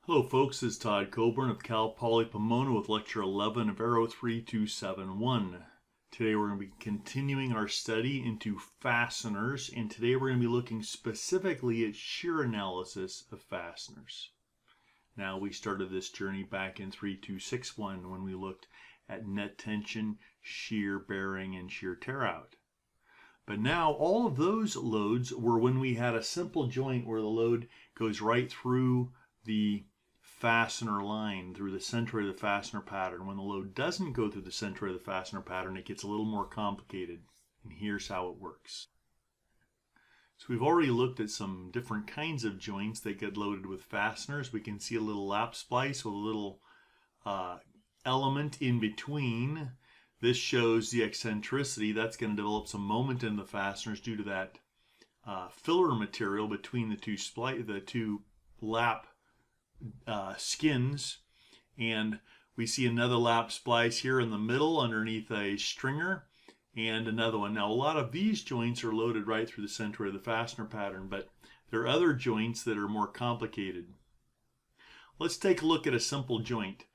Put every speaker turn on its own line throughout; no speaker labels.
Hello folks, this is Todd Coburn of Cal Poly Pomona with Lecture 11 of Aero 3271. Today we're going to be continuing our study into fasteners, and today we're going to be looking specifically at shear analysis of fasteners. Now, we started this journey back in 3261 when we looked at net tension, shear bearing, and shear tear out. But now all of those loads were when we had a simple joint where the load goes right through the fastener line, through the center of the fastener pattern. When the load doesn't go through the center of the fastener pattern, it gets a little more complicated. And here's how it works. So we've already looked at some different kinds of joints that get loaded with fasteners. We can see a little lap splice with a little element in between. This shows the eccentricity. That's going to develop some moment in the fasteners due to that filler material between the two lap skins. And we see another lap splice here in the middle underneath a stringer, and another one. Now, a lot of these joints are loaded right through the center of the fastener pattern, but there are other joints that are more complicated. Let's take a look at a simple joint.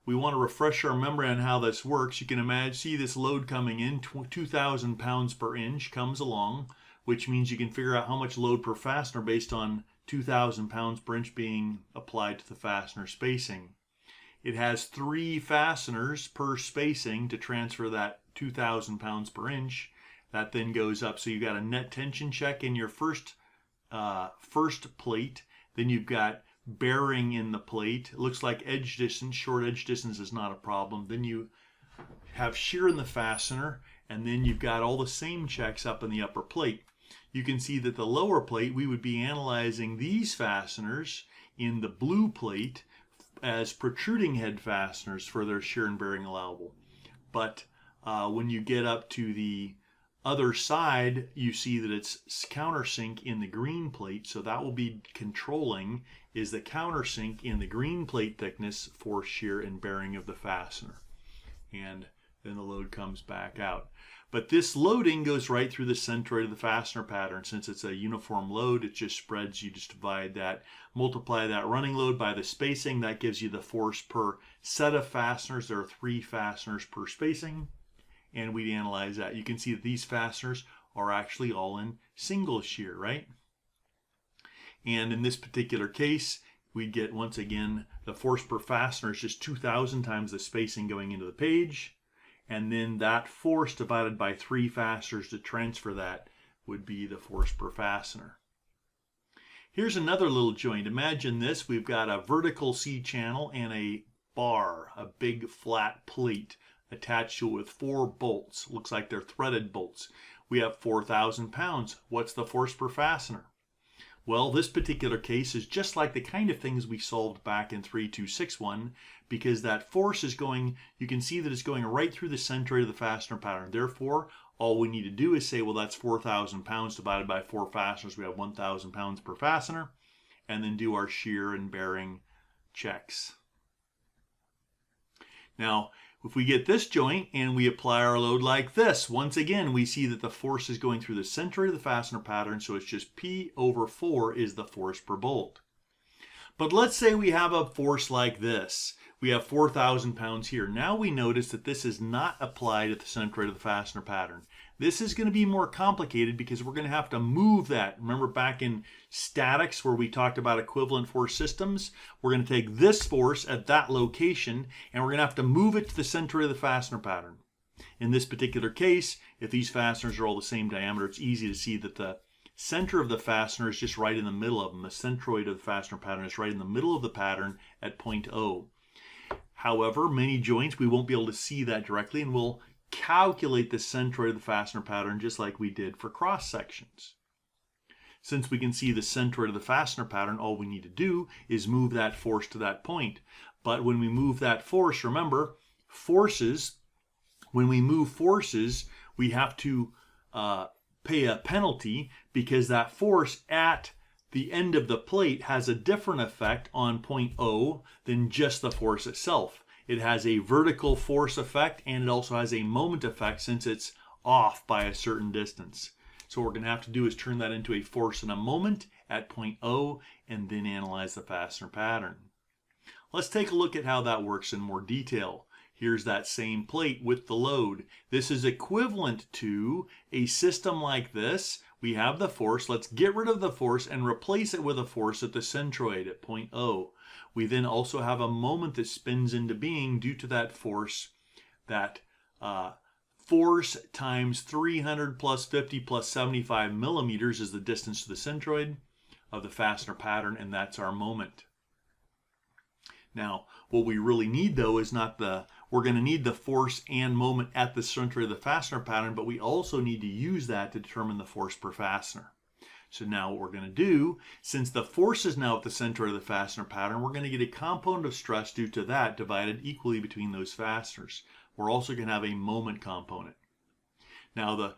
We want to refresh our memory on how this works. You can see this load coming in, 2,000 pounds per inch comes along, which means you can figure out how much load per fastener based on 2,000 pounds per inch being applied to the fastener spacing. It has 3 fasteners per spacing to transfer that 2,000 pounds per inch. That then goes up. So you've got a net tension check in your first plate. Then you've got bearing in the plate. It looks like edge distance. Short edge distance is not a problem. Then you have shear in the fastener, and then you've got all the same checks up in the upper plate. You can see that the lower plate, we would be analyzing these fasteners in the blue plate as protruding head fasteners for their shear and bearing allowable. But when you get up to the other side, you see that it's countersink in the green plate. So that will be controlling is the countersink in the green plate thickness for shear and bearing of the fastener. And then the load comes back out. But this loading goes right through the center of the fastener pattern. Since it's a uniform load, it just spreads. You just divide that, multiply that running load by the spacing. That gives you the force per set of fasteners. There are 3 fasteners per spacing, and we analyze that. You can see that these fasteners are actually all in single shear, right? And in this particular case, we get, once again, the force per fastener is just 2,000 times the spacing going into the page. And then that force divided by 3 fasteners to transfer that would be the force per fastener. Here's another little joint. Imagine this. We've got a vertical C channel and a bar, a big flat plate attached to it with 4 bolts. Looks like they're threaded bolts. We have 4,000 pounds. What's the force per fastener? Well, this particular case is just like the kind of things we solved back in 3261, because that force is going, you can see that it's going right through the center of the fastener pattern. Therefore, all we need to do is say, well, that's 4,000 pounds divided by 4 fasteners. We have 1,000 pounds per fastener, and then do our shear and bearing checks. Now, if we get this joint and we apply our load like this, once again, we see that the force is going through the center of the fastener pattern, so it's just P over 4 is the force per bolt. But let's say we have a force like this. We have 4,000 pounds here. Now we notice that this is not applied at the center of the fastener pattern. This is going to be more complicated because we're going to have to move that. Remember back in statics where we talked about equivalent force systems? We're going to take this force at that location and we're going to have to move it to the center of the fastener pattern. In this particular case, if these fasteners are all the same diameter, it's easy to see that the center of the fastener is just right in the middle of them. The centroid of the fastener pattern is right in the middle of the pattern at point O. However, many joints, we won't be able to see that directly, and we'll calculate the centroid of the fastener pattern just like we did for cross sections. Since we can see the centroid of the fastener pattern, all we need to do is move that force to that point. But when we move that force, remember, forces, when we move forces, we have to pay a penalty because that force at the end of the plate has a different effect on point O than just the force itself. It has a vertical force effect and it also has a moment effect since it's off by a certain distance. So what we're going to have to do is turn that into a force and a moment at point O and then analyze the fastener pattern. Let's take a look at how that works in more detail. Here's that same plate with the load. This is equivalent to a system like this. We have the force. Let's get rid of the force and replace it with a force at the centroid at point O. We then also have a moment that spins into being due to that force. That force times 300 plus 50 plus 75 millimeters is the distance to the centroid of the fastener pattern, and that's our moment. Now, what we really need though is we're going to need the force and moment at the centroid of the fastener pattern, but we also need to use that to determine the force per fastener. So now what we're going to do, since the force is now at the centroid of the fastener pattern, we're going to get a component of stress due to that divided equally between those fasteners. We're also going to have a moment component. Now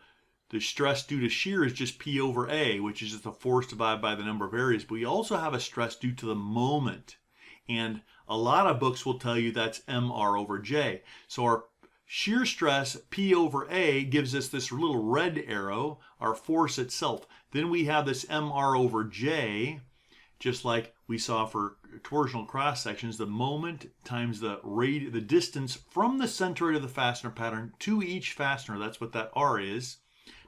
the stress due to shear is just P over A, which is just the force divided by the number of areas, but we also have a stress due to the moment. And a lot of books will tell you that's mR over J. So our shear stress, P over A, gives us this little red arrow, our force itself. Then we have this mR over J, just like we saw for torsional cross sections, the moment times the distance from the centroid of the fastener pattern to each fastener, that's what that R is,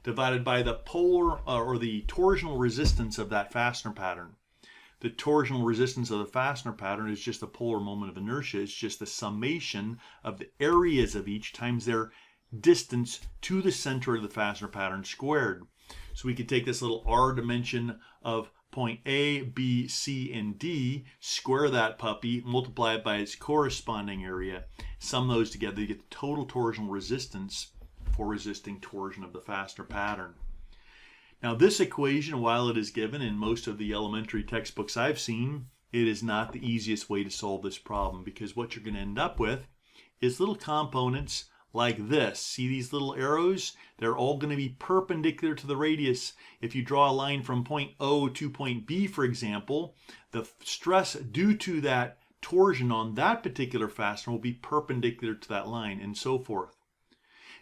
divided by the polar or the torsional resistance of that fastener pattern. The torsional resistance of the fastener pattern is just the polar moment of inertia. It's just the summation of the areas of each times their distance to the center of the fastener pattern squared. So we could take this little R dimension of point A, B, C, and D, square that puppy, multiply it by its corresponding area, sum those together, you get the total torsional resistance for resisting torsion of the fastener pattern. Now this equation, while it is given in most of the elementary textbooks I've seen, it is not the easiest way to solve this problem, because what you're going to end up with is little components like this. See these little arrows? They're all going to be perpendicular to the radius. If you draw a line from point O to point B, for example, the stress due to that torsion on that particular fastener will be perpendicular to that line, and so forth.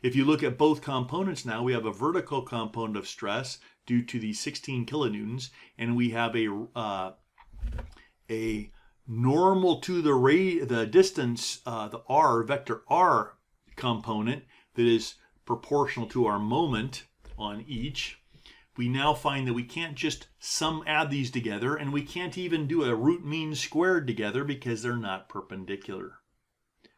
If you look at both components now, we have a vertical component of stress due to the 16 kilonewtons, and we have a normal to the distance, the R, vector R component that is proportional to our moment on each. We now find that we can't just add these together, and we can't even do a root mean squared together because they're not perpendicular.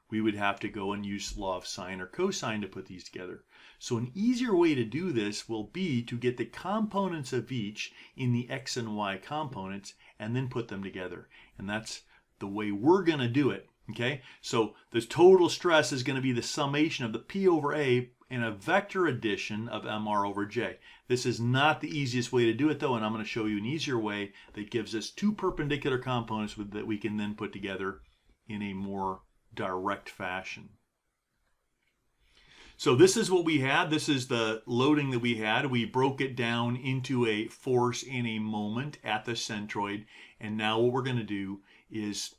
We would have to go and use law of sine or cosine to put these together. So an easier way to do this will be to get the components of each in the x and y components and then put them together. And that's the way we're going to do it. Okay, so the total stress is going to be the summation of the P over A and a vector addition of mR over J. This is not the easiest way to do it though, and I'm going to show you an easier way that gives us two perpendicular components that we can then put together in a more direct fashion. So this is what we had. This is the loading that we had. We broke it down into a force and a moment at the centroid, and now what we're going to do is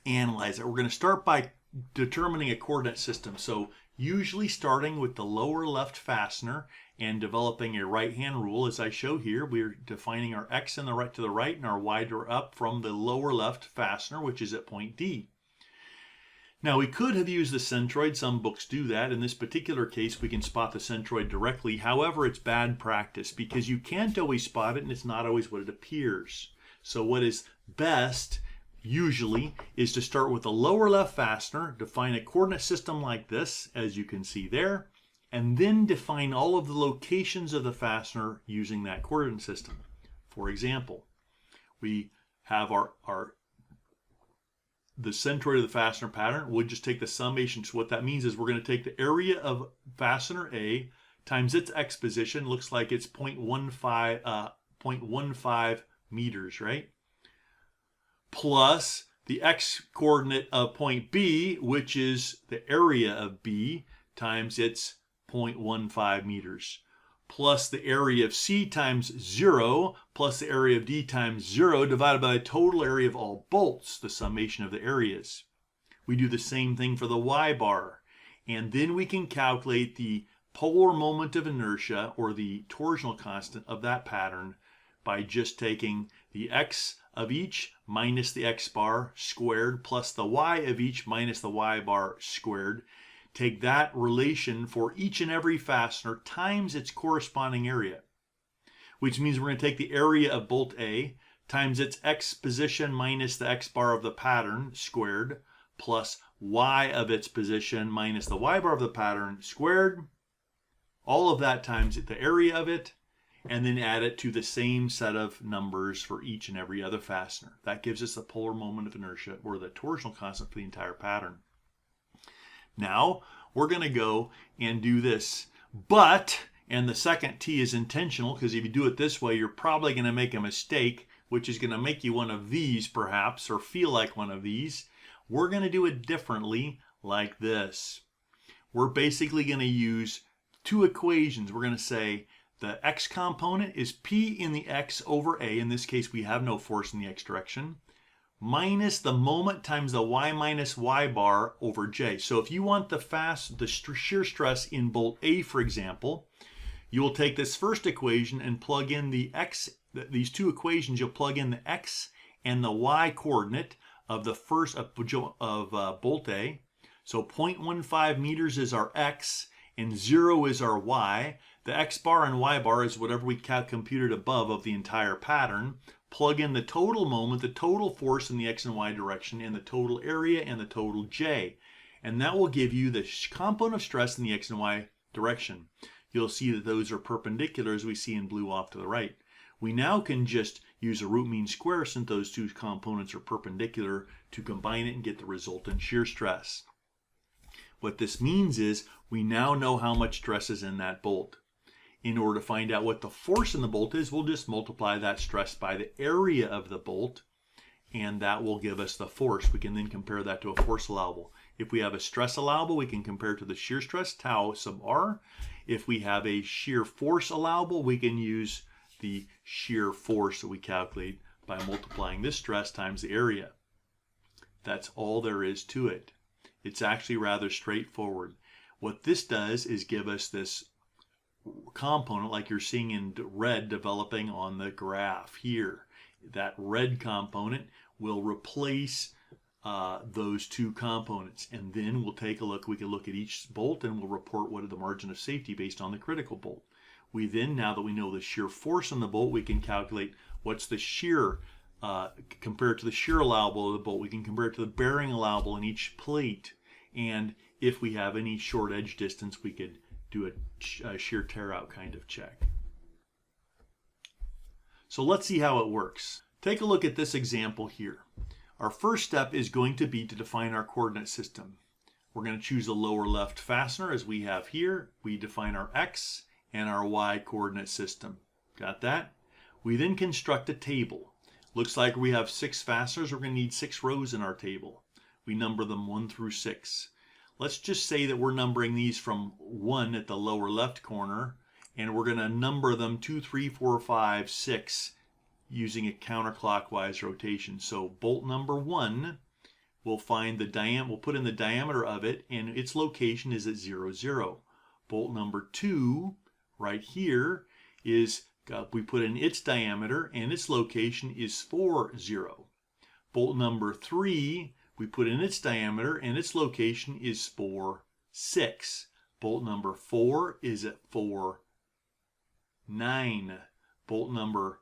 analyze it. We're going to start by determining a coordinate system. So usually starting with the lower left fastener and developing a right-hand rule, as I show here, we're defining our x and the right to the right and our y to up from the lower left fastener, which is at point D. Now we could have used the centroid. Some books do that. In this particular case, we can spot the centroid directly. However, it's bad practice because you can't always spot it and it's not always what it appears. So what is best usually is to start with the lower left fastener, define a coordinate system like this, as you can see there, and then define all of the locations of the fastener using that coordinate system. For example, we have the centroid of the fastener pattern. We'll just take the summation. So what that means is we're going to take the area of fastener A times its x position. Looks like it's 0.15 meters, right? Plus the x coordinate of point B, which is the area of B, times its 0.15 meters. Plus the area of C times 0, plus the area of D times 0, divided by the total area of all bolts, the summation of the areas. We do the same thing for the y bar. And then we can calculate the polar moment of inertia, or the torsional constant of that pattern, by just taking the x of each minus the x bar squared plus the y of each minus the y bar squared. Take that relation for each and every fastener times its corresponding area, which means we're going to take the area of bolt A times its x position minus the x bar of the pattern squared plus y of its position minus the y bar of the pattern squared. All of that times the area of it, and then add it to the same set of numbers for each and every other fastener. That gives us the polar moment of inertia, or the torsional constant for the entire pattern. Now we're going to go and do this, but, and the second T is intentional, because if you do it this way, you're probably going to make a mistake, which is going to make you one of these perhaps, or feel like one of these. We're going to do it differently, like this. We're basically going to use two equations. We're going to say the x component is P in the x over A. In this case, we have no force in the x direction, minus the moment times the y minus y bar over J. So if you want the shear stress in bolt A, for example, you will take this first equation and plug in the x, these two equations, you'll plug in the x and the y coordinate of the first of bolt A. So 0.15 meters is our x and 0 is our y. The x bar and y bar is whatever we computed above of the entire pattern. Plug in the total moment, the total force in the x and y direction, and the total area and the total J. And that will give you the component of stress in the x and y direction. You'll see that those are perpendicular, as we see in blue off to the right. We now can just use a root mean square, since those two components are perpendicular, to combine it and get the resultant shear stress. What this means is we now know how much stress is in that bolt. In order to find out what the force in the bolt is, we'll just multiply that stress by the area of the bolt, and that will give us the force. We can then compare that to a force allowable. If we have a stress allowable, we can compare it to the shear stress, tau sub r. If we have a shear force allowable, we can use the shear force that we calculate by multiplying this stress times the area. That's all there is to it. It's actually rather straightforward. What this does is give us this component like you're seeing in red developing on the graph here. That red component will replace those two components, and then we'll take a look. We can look at each bolt and we'll report what is the margin of safety based on the critical bolt. We then, now that we know the shear force on the bolt, we can calculate what's the shear compared to the shear allowable of the bolt. We can compare it to the bearing allowable in each plate, and if we have any short edge distance, we could do a shear tear out kind of check. So let's see how it works. Take a look at this example here. Our first step is going to be to define our coordinate system. We're going to choose the lower left fastener as we have here. We define our x and our y coordinate system. Got that? We then construct a table. Looks like we have 6 fasteners. We're going to need 6 rows in our table. We number them 1 through 6. Let's just say that we're numbering these from 1 at the lower left corner, and we're going to number them 2, 3, 4, 5, 6 using a counterclockwise rotation. So bolt number 1, we'll find the diameter, we'll put in the diameter of it, and its location is at 0, 0. Bolt number 2, right here, is we put in its diameter, and its location is 4, 0. Bolt number 3, we put in its diameter, and its location is 4, 6. Bolt number 4 is at 4, 9. Bolt number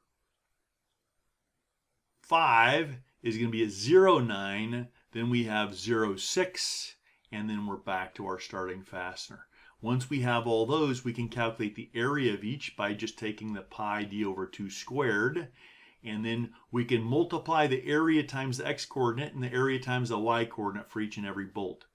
5 is going to be at 0, 9. Then we have 0, 6, and then we're back to our starting fastener. Once we have all those, we can calculate the area of each by just taking the pi d over 2 squared. And then we can multiply the area times the x coordinate and the area times the y coordinate for each and every bolt.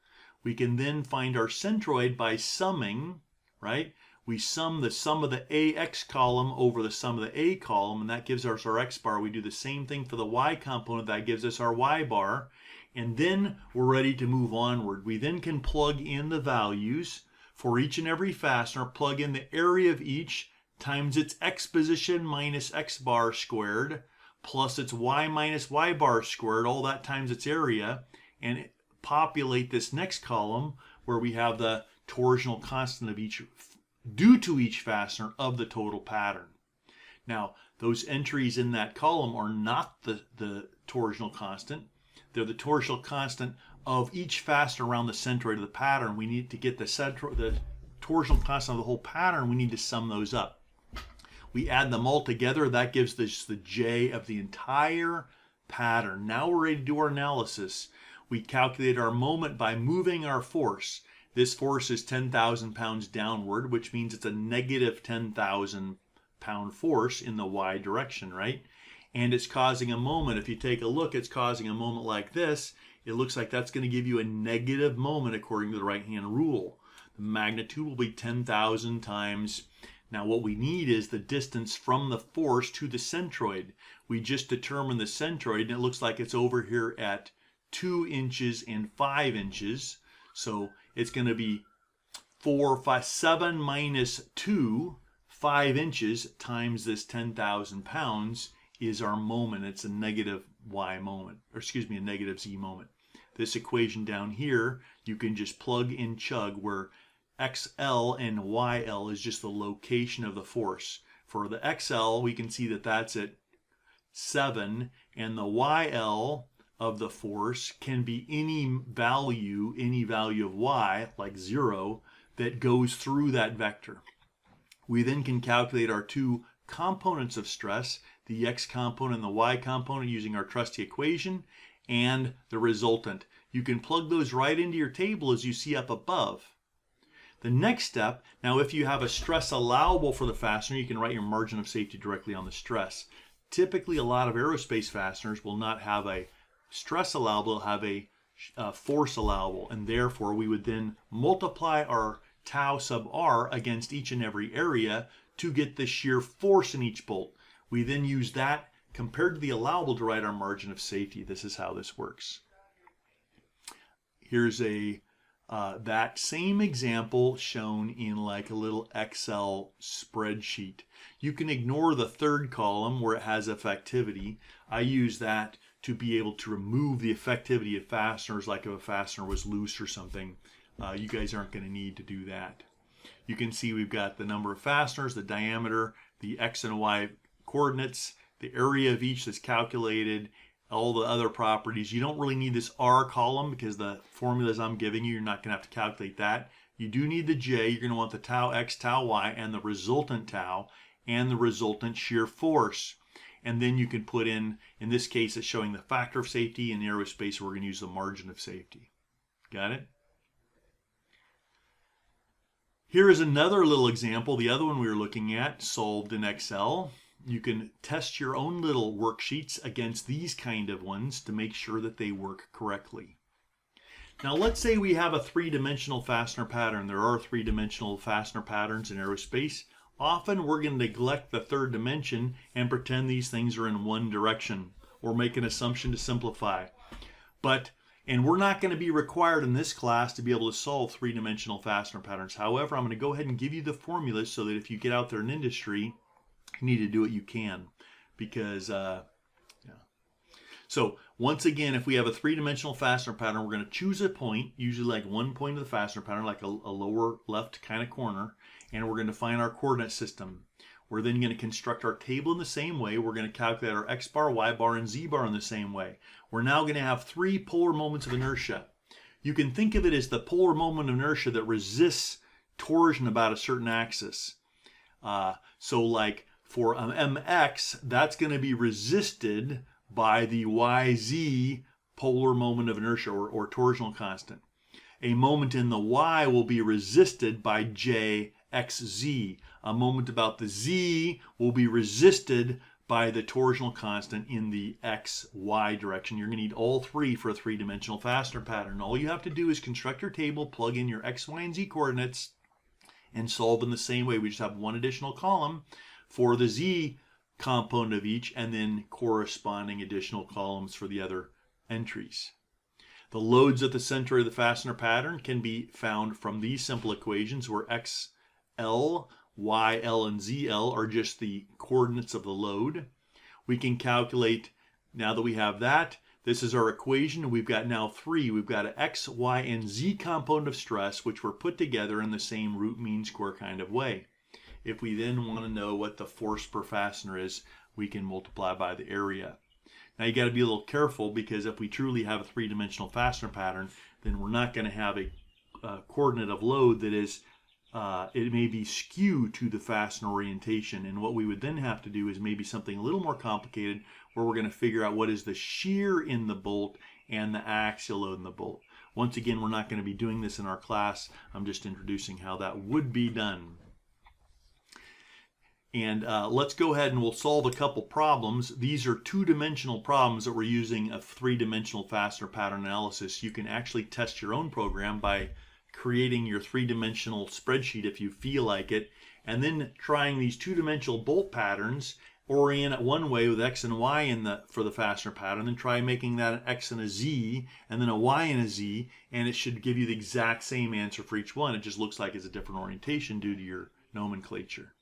We can then find our centroid by summing, right? We sum the sum of the AX column over the sum of the A column, and that gives us our X bar. We do the same thing for the Y component. That gives us our Y bar. And then we're ready to move onward. We then can plug in the values for each and every fastener, plug in the area of each times its X position minus X bar squared, plus its Y minus Y bar squared, all that times its area, and populate this next column where we have the torsional constant of each due to each fastener of the total pattern. Now, those entries in that column are not the torsional constant. They're the torsional constant of each fastener around the centroid of the pattern. We need to get the torsional constant of the whole pattern. We need to sum those up. We add them all together. That gives us the J of the entire pattern. Now we're ready to do our analysis. We calculate our moment by moving our force. This force is 10,000 pounds downward, which means it's a negative 10,000 pound force in the y direction, right? And it's causing a moment. If you take a look, it's causing a moment like this. It looks like that's going to give you a negative moment according to the right-hand rule. The magnitude will be 10,000 times. Now what we need is the distance from the force to the centroid. We just determined the centroid, and it looks like it's over here at 2 inches and 5 inches. So it's going to be 7 minus 2, 5 inches times this 10,000 pounds is our moment. It's a negative y moment, or excuse me, a negative z moment. This equation down here, you can just plug and chug, where XL and YL is just the location of the force. For the XL, we can see that that's at 7, and the YL of the force can be any value of y, like 0, that goes through that vector. We then can calculate our two components of stress, the x component and the y component, using our trusty equation, and the resultant. You can plug those right into your table as you see up above. The next step, now if you have a stress allowable for the fastener, you can write your margin of safety directly on the stress. Typically, a lot of aerospace fasteners will not have a stress allowable, they'll have a force allowable, and therefore we would then multiply our tau sub r against each and every area to get the shear force in each bolt. We then use that compared to the allowable to write our margin of safety. This is how this works. Here's that same example shown in like a little Excel spreadsheet. You can ignore the third column where it has effectivity. I use that to be able to remove the effectivity of fasteners, like if a fastener was loose or something. You guys aren't going to need to do that. You can see we've got the number of fasteners, the diameter, the x and y coordinates, the area of each that's calculated, all the other properties. You don't really need this R column because the formulas I'm giving you, you're not going to have to calculate that. You do need the J. You're going to want the tau x, tau y, and the resultant tau, and the resultant shear force. And then you can put in this case, it's showing the factor of safety. In aerospace, we're going to use the margin of safety. Got it? Here is another little example. The other one we were looking at, solved in Excel. You can test your own little worksheets against these kind of ones to make sure that they work correctly. Now let's say we have a three-dimensional fastener pattern. There are three-dimensional fastener patterns in aerospace. Often we're going to neglect the third dimension and pretend these things are in one direction, or make an assumption to simplify. And we're not going to be required in this class to be able to solve three-dimensional fastener patterns. However, I'm going to go ahead and give you the formulas so that if you get out there in industry, you need to do what you can, because So once again, if we have a three-dimensional fastener pattern, we're going to choose a point, usually like one point of the fastener pattern, like a lower left kind of corner, and we're going to find our coordinate system. We're then going to construct our table in the same way. We're going to calculate our x bar, y bar, and z bar in the same way. We're now going to have three polar moments of inertia. You can think of it as the polar moment of inertia that resists torsion about a certain axis. So like for mx, that's going to be resisted by the yz polar moment of inertia, or torsional constant. A moment in the y will be resisted by jxz. A moment about the z will be resisted by the torsional constant in the xy direction. You're going to need all three for a three-dimensional fastener pattern. All you have to do is construct your table, plug in your x, y, and z coordinates, and solve in the same way. We just have one additional column for the z component of each, and then corresponding additional columns for the other entries. The loads at the center of the fastener pattern can be found from these simple equations, where xl, yl, and zl are just the coordinates of the load. We can calculate, now that we have that, this is our equation. We've got now three. We've got an x, y, and z component of stress, which were put together in the same root mean square kind of way. If we then want to know what the force per fastener is, we can multiply by the area. Now you got to be a little careful, because if we truly have a three-dimensional fastener pattern, then we're not going to have a coordinate of load that is, it may be skewed to the fastener orientation. And what we would then have to do is maybe something a little more complicated, where we're going to figure out what is the shear in the bolt and the axial load in the bolt. Once again, we're not going to be doing this in our class. I'm just introducing how that would be done. And let's go ahead and we'll solve a couple problems. These are two-dimensional problems that we're using a three-dimensional fastener pattern analysis. You can actually test your own program by creating your three-dimensional spreadsheet if you feel like it, and then trying these two-dimensional bolt patterns, orient it one way with X and Y for the fastener pattern, then try making that an X and a Z, and then a Y and a Z, and it should give you the exact same answer for each one. It just looks like it's a different orientation due to your nomenclature.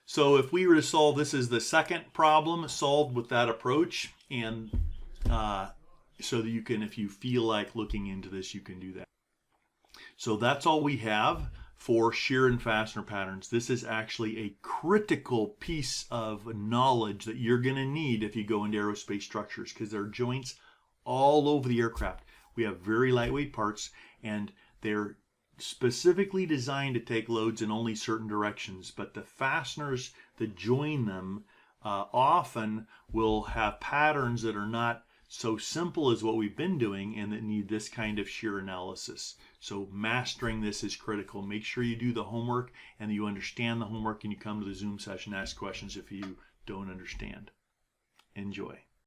So if we were to solve, this is the second problem solved with that approach, and so that you can, if you feel like looking into this, you can do that. So that's all we have for shear and fastener patterns. This is actually a critical piece of knowledge that you're going to need if you go into aerospace structures, because there are joints all over the aircraft. We have very lightweight parts, and they're specifically designed to take loads in only certain directions, but the fasteners that join them often will have patterns that are not so simple as what we've been doing, and that need this kind of shear analysis. So mastering this is critical. Make sure you do the homework and you understand the homework, and you come to the Zoom session, ask questions if you don't understand. Enjoy.